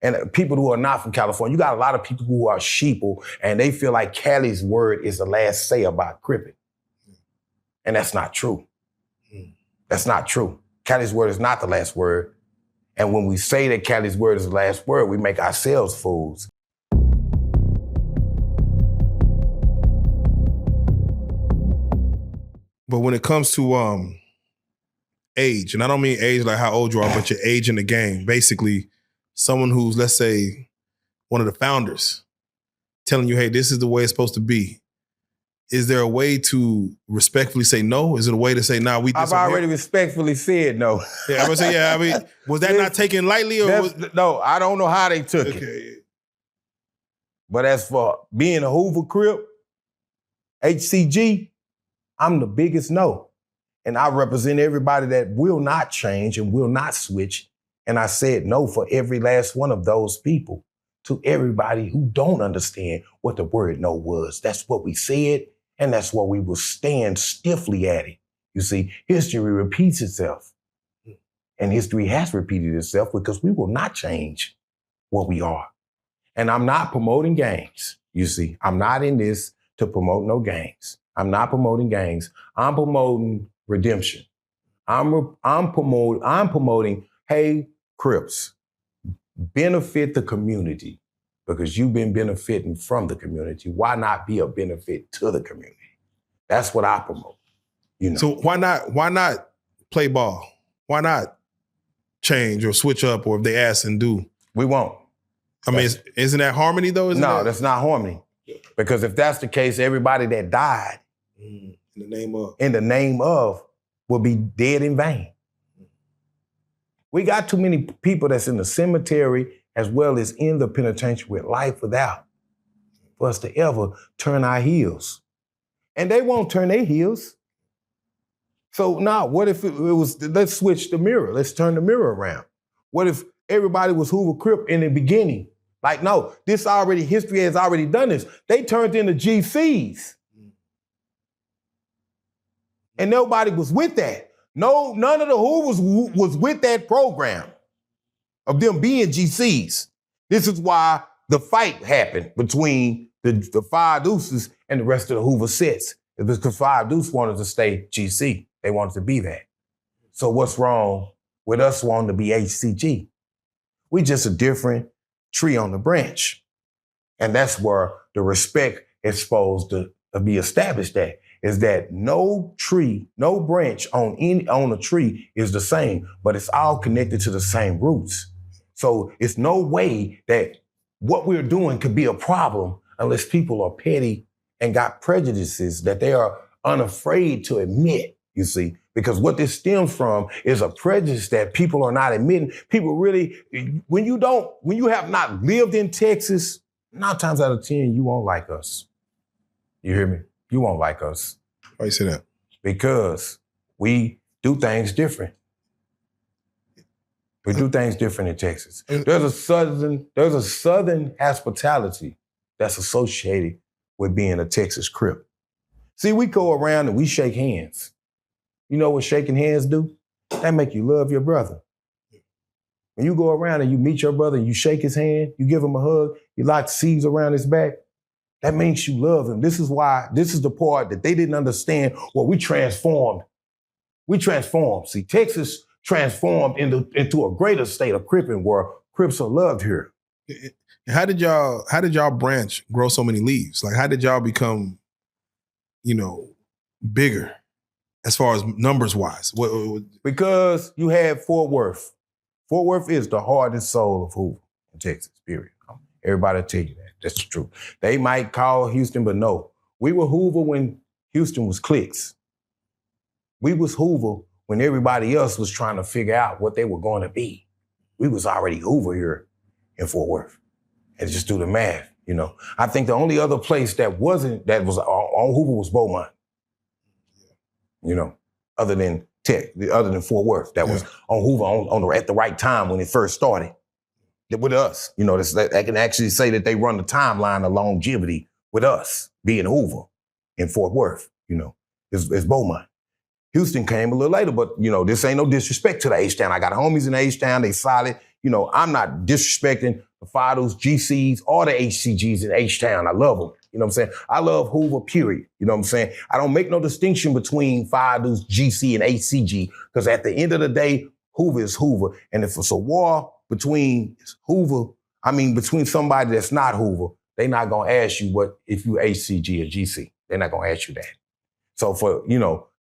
And people who are not from California, you got a lot of people who are sheeple and they feel like Cali's word is the last say about cripping. And that's not true. That's not true. Cali's word is not the last word. And when we say that Cali's word is the last word, we make ourselves fools. But when it comes to age, and I don't mean age like how old you are, but your age in the game, basically someone who's, let's say, one of the founders telling you, hey, this is the way it's supposed to be. Is there a way to respectfully say no? Is it a way to say, nah, we disagree? I've already respectfully said no. Yeah, I would say, yeah, I mean, was that not taken lightly? Or no, I don't know how they took it. But as for being a Hoover Crip, HCG, I'm the biggest no. And I represent everybody that will not change and will not switch. And I said no for every last one of those people, to everybody who don't understand what the word no was. That's what we said, and that's what we will stand stiffly at it. You see, history repeats itself. And history has repeated itself because we will not change what we are. And I'm not promoting gangs. You see, I'm not in this to promote no gangs. I'm not promoting gangs. I'm promoting redemption. I'm promoting, hey, Crips, benefit the community because you've been benefiting from the community. Why not be a benefit to the community? That's what I promote. You know. So why not play ball? Why not change or switch up, or if they ask and do? We won't. I mean, isn't that harmony though? That's not harmony. Because if that's the case, everybody that died in the name of will be dead in vain. We got too many people that's in the cemetery as well as in the penitentiary with life without for us to ever turn our heels. And they won't turn their heels. So now, what if it was, let's switch the mirror. Let's turn the mirror around. What if everybody was Hoover Crip in the beginning? Like, no, history has already done this. They turned into GCs. And nobody was with that. No, none of the Hoovers was with that program of them being GCs. This is why the fight happened between the Five Deuces and the rest of the Hoover sets. It was because Five Deuce wanted to stay GC. They wanted to be that. So what's wrong with us wanting to be HCG? We just a different tree on the branch. And that's where the respect is supposed to be established at, is that no tree, no branch on a tree is the same, but it's all connected to the same roots. So it's no way that what we're doing could be a problem unless people are petty and got prejudices that they are unafraid to admit, you see, because what this stems from is a prejudice that people are not admitting. People really, when you have not lived in Texas, 9 times out of 10, you won't like us. You hear me? You won't like us. Why you say that? Because we do things different. We do things different in Texas. There's a southern hospitality that's associated with being a Texas Crip. See, we go around and we shake hands. You know what shaking hands do? That make you love your brother. When you go around and you meet your brother, you shake his hand, you give him a hug, you lock seeds around his back, that means you love him. This is the part that they didn't understand. Well, we transformed. See, Texas transformed into a greater state of Cripping where Crips are loved here. How did y'all branch grow so many leaves? Like, how did y'all become, bigger as far as numbers wise? Because you had Fort Worth. Fort Worth is the heart and soul of Hoover in Texas, period. Everybody tell you that. That's the truth. They might call Houston, but no. We were Hoover when Houston was cliques. We was Hoover when everybody else was trying to figure out what they were going to be. We was already Hoover here in Fort Worth. And just do the math, I think the only other place that was on Hoover was Beaumont. Other than Fort Worth, that was on Hoover at the right time when it first started. With us, I can actually say that they run the timeline of longevity with us being Hoover in Fort Worth. It's Beaumont. Houston came a little later, but this ain't no disrespect to the H-Town. I got homies in the H-Town, they solid. I'm not disrespecting the Fathers, GCs, or the HCGs in H-Town. I love them. You know what I'm saying? I love Hoover, period. You know what I'm saying? I don't make no distinction between Fathers, GC, and HCG, because at the end of the day, Hoover is Hoover. And if it's a war between between somebody that's not Hoover, they're not going to ask you what if you HCG or GC. They're not going to ask you that. So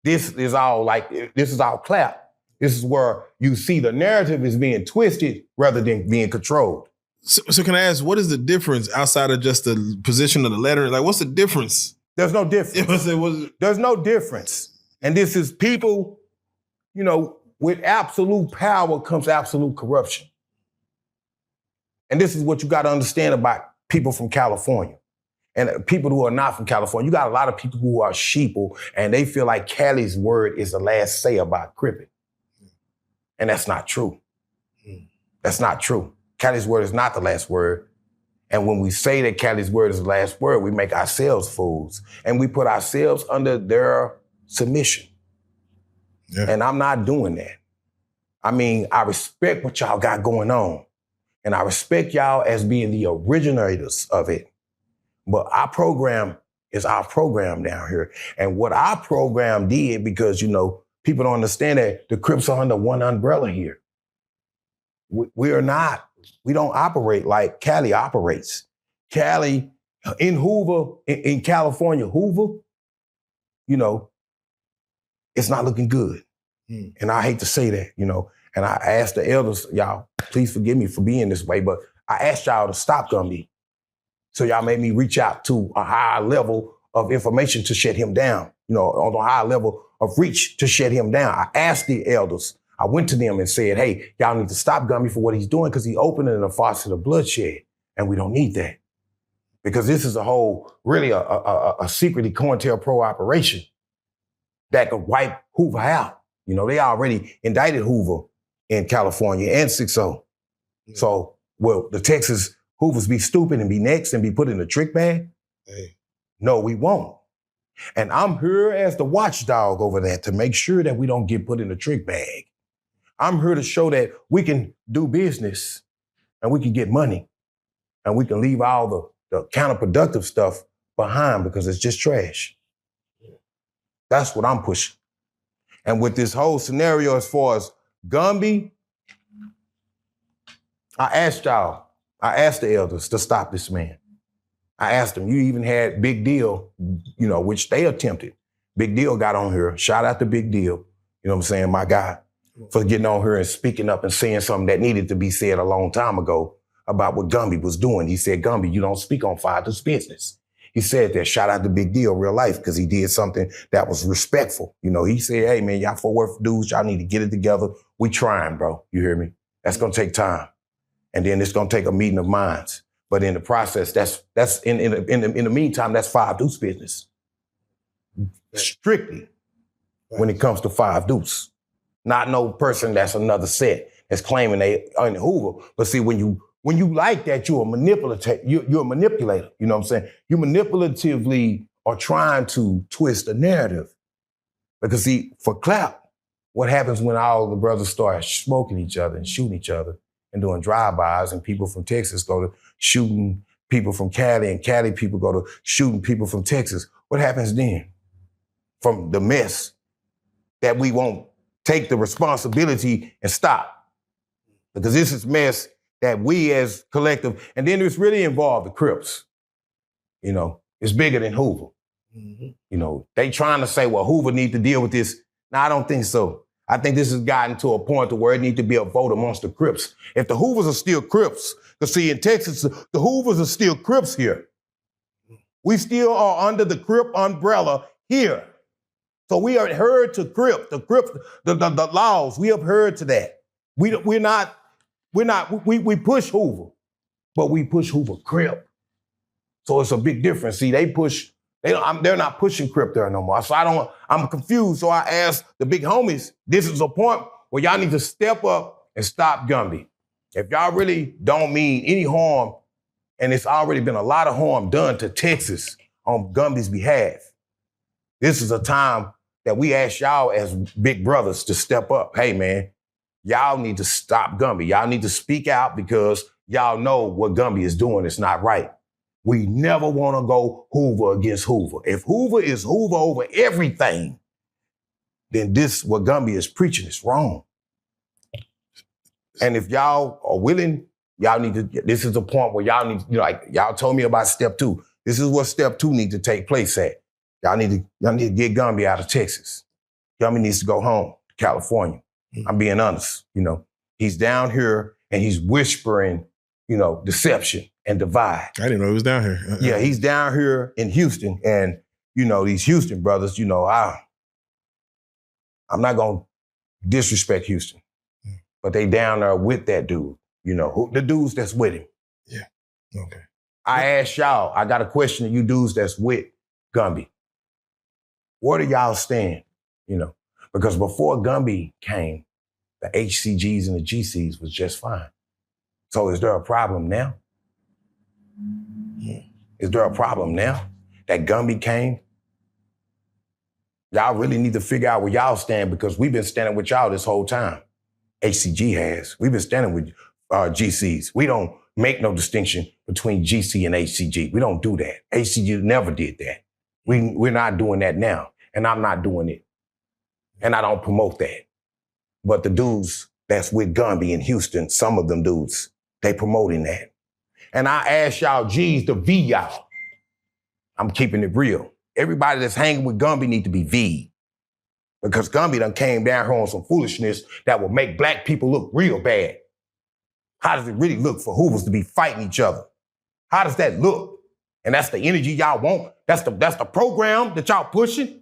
this is all clap. This is where you see the narrative is being twisted rather than being controlled. So can I ask, what is the difference outside of just the position of the letter? Like, what's the difference? There's no difference. There's no difference. And this is people, with absolute power comes absolute corruption. And this is what you got to understand about people from California and people who are not from California. You got a lot of people who are sheeple and they feel like Cali's word is the last say about cripping. And that's not true. That's not true. Cali's word is not the last word. And when we say that Cali's word is the last word, we make ourselves fools and we put ourselves under their submission. Yeah. And I'm not doing that. I mean, I respect what y'all got going on. And I respect y'all as being the originators of it. But our program is our program down here. And what our program did, because, people don't understand that the Crips are under one umbrella here. We don't operate like Cali operates. Cali, in Hoover, in California, Hoover, it's not looking good. And I hate to say that, and I asked the elders, y'all, please forgive me for being this way, but I asked y'all to stop Gumby. So y'all made me reach out to a higher level of information to shut him down, on a higher level of reach to shut him down. I asked the elders, I went to them and said, hey, y'all need to stop Gumby for what he's doing because he's opening a faucet of bloodshed. And we don't need that. Because this is really a secretly COINTELPRO operation that could wipe Hoover out. They already indicted Hoover in California and 6-0. Yeah. So, will the Texas Hoovers be stupid and be next and be put in a trick bag? Hey. No, we won't. And I'm here as the watchdog over there to make sure that we don't get put in a trick bag. I'm here to show that we can do business and we can get money and we can leave all the counterproductive stuff behind because it's just trash. That's what I'm pushing. And with this whole scenario as far as Gumby, I asked the elders to stop this man. I asked them, you even had Big Deal, which they attempted. Big Deal got on here. Shout out to Big Deal. You know what I'm saying? My guy, for getting on here and speaking up and saying something that needed to be said a long time ago about what Gumby was doing. He said, Gumby, you don't speak on Father's business. He said that. Shout out to Big Deal, real life, because he did something that was respectful. He said, hey, man, y'all Fort Worth dudes, y'all need to get it together. We trying, bro. You hear me? That's going to take time. And then it's going to take a meeting of minds. But in the process, that's in the meantime, that's Five Deuce business. Strictly when it comes to Five Deuce. Not no person that's another set that's claiming they are in Hoover. But see, when you like that, you're a manipulator. You're a manipulator. You know what I'm saying? You manipulatively are trying to twist the narrative. Because see, for clap, what happens when all the brothers start smoking each other and shooting each other and doing drive-bys and people from Texas go to shooting people from Cali and Cali people go to shooting people from Texas. What happens then? From the mess that we won't take the responsibility and stop. Because this is mess that we as collective, and then it's really involved the Crips. It's bigger than Hoover. Mm-hmm. They trying to say, well, Hoover need to deal with this. No, I don't think so. I think this has gotten to a point to where it needs to be a vote amongst the Crips. If the Hoovers are still Crips, because see, in Texas, the Hoovers are still Crips here. We still are under the Crip umbrella here. So we are adhered to Crip, the laws. We adhered to that. We push Hoover, but we push Hoover Crip. So it's a big difference. See, they're not pushing Crip there no more. So I'm confused. So I asked the big homies, this is a point where y'all need to step up and stop Gumby. If y'all really don't mean any harm, and it's already been a lot of harm done to Texas on Gumby's behalf, this is a time that we ask y'all as big brothers to step up. Hey, man, y'all need to stop Gumby. Y'all need to speak out because y'all know what Gumby is doing is not right. We never want to go Hoover against Hoover. If Hoover is Hoover over everything, then this, what Gumby is preaching, is wrong. And if y'all are willing, y'all need to, this is the point where y'all need, like y'all told me about step 2. This is what step 2 needs to take place at. Y'all need to get Gumby out of Texas. Gumby needs to go home to California. I'm being honest, He's down here and he's whispering, deception and divide. I didn't know he was down here. Yeah, he's down here in Houston. And, these Houston brothers, I'm not going to disrespect Houston, but they down there with that dude, the dudes that's with him. Yeah, okay. I asked y'all, I got a question to you dudes that's with Gumby. Where do y'all stand? Because before Gumby came, the HCGs and the GCs was just fine. So is there a problem now? Is there a problem now that Gumby came? Y'all really need to figure out where y'all stand, because we've been standing with y'all this whole time. HCG has. We've been standing with GCs. We don't make no distinction between GC and HCG. We don't do that. HCG never did that. We're not doing that now, and I'm not doing it. And I don't promote that. But the dudes that's with Gumby in Houston, some of them dudes, they promoting that. And I ask y'all G's to V y'all. I'm keeping it real. Everybody that's hanging with Gumby need to be V'd. Because Gumby done came down here on some foolishness that will make black people look real bad. How does it really look for Hoovers to be fighting each other? How does that look? And that's the energy y'all want? That's the program that y'all pushing?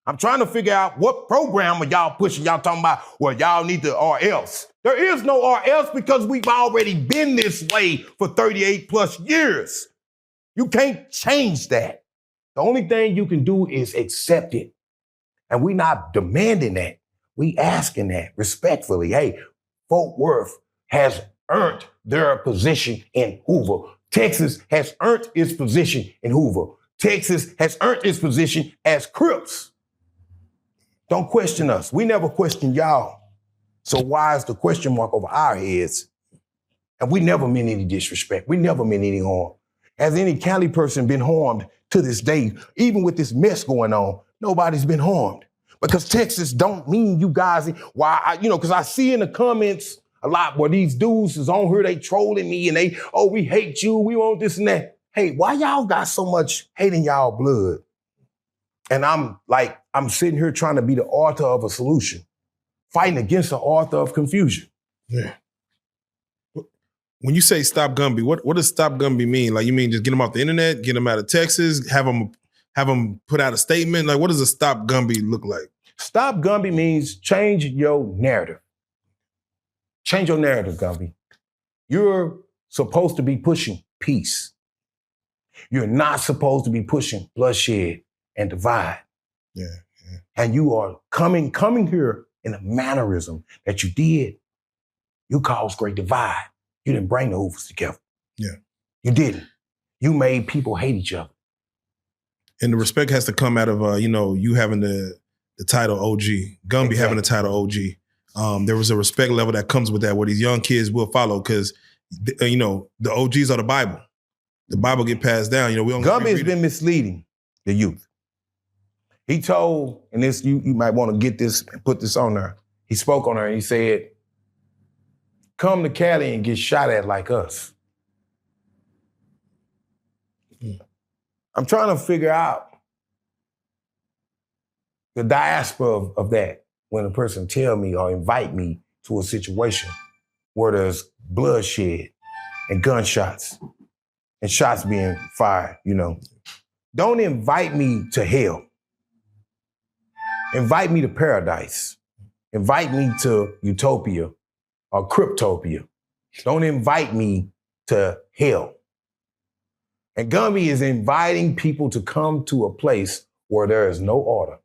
I'm trying to figure out what program are y'all pushing. Y'all talking about, well, y'all need the or else. There is no or else, because we've already been this way for 38 plus years. You can't change that. The only thing you can do is accept it. And we not demanding that. We asking that respectfully. Hey, Fort Worth has earned their position in Hoover. Texas has earned its position in Hoover. Texas has earned its position as CRlPS. Don't question us. We never question y'all. So why is the question mark over our heads? And we never meant any disrespect. We never meant any harm. Has any Cali person been harmed to this day? Even with this mess going on, nobody's been harmed. Because Texas don't mean you guys, because I see in the comments a lot where these dudes is on here, they trolling me and we hate you, we want this and that. Hey, why y'all got so much hate in y'all blood? And I'm sitting here trying to be the author of a solution, fighting against the author of confusion. Yeah. When you say stop Gumby, what does stop Gumby mean? Like, you mean just get them off the internet, get them out of Texas, have them put out a statement? Like, what does a stop Gumby look like? Stop Gumby means change your narrative. Change your narrative, Gumby. You're supposed to be pushing peace. You're not supposed to be pushing bloodshed and divide. Yeah. And you are coming here in a mannerism that you did. You caused great divide. You didn't bring the Hoovers together. Yeah. You didn't. You made people hate each other. And the respect has to come out of, you having the title OG, Gumby having the title OG. There was a respect level that comes with that, where these young kids will follow, because, the OGs are the Bible. The Bible get passed down. Gumby has been misleading the youth. He told, and this you might want to get this and put this on there. He spoke on her and he said, come to Cali and get shot at like us. I'm trying to figure out the diaspora of that when a person tell me or invite me to a situation where there's bloodshed and gunshots and shots being fired, Don't invite me to hell. Invite me to paradise. Invite me to utopia or cryptopia. Don't invite me to hell. And Gumby is inviting people to come to a place where there is no order.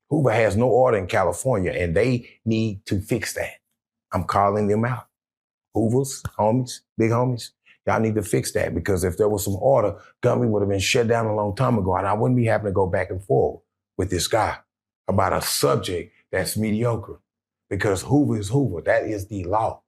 Hoover has no order in California, and they need to fix that. I'm calling them out. Hoovers, homies, big homies, y'all need to fix that, because if there was some order, Gumby would have been shut down a long time ago, and I wouldn't be having to go back and forth with this guy about a subject that's mediocre. Because Hoover is Hoover. That is the law.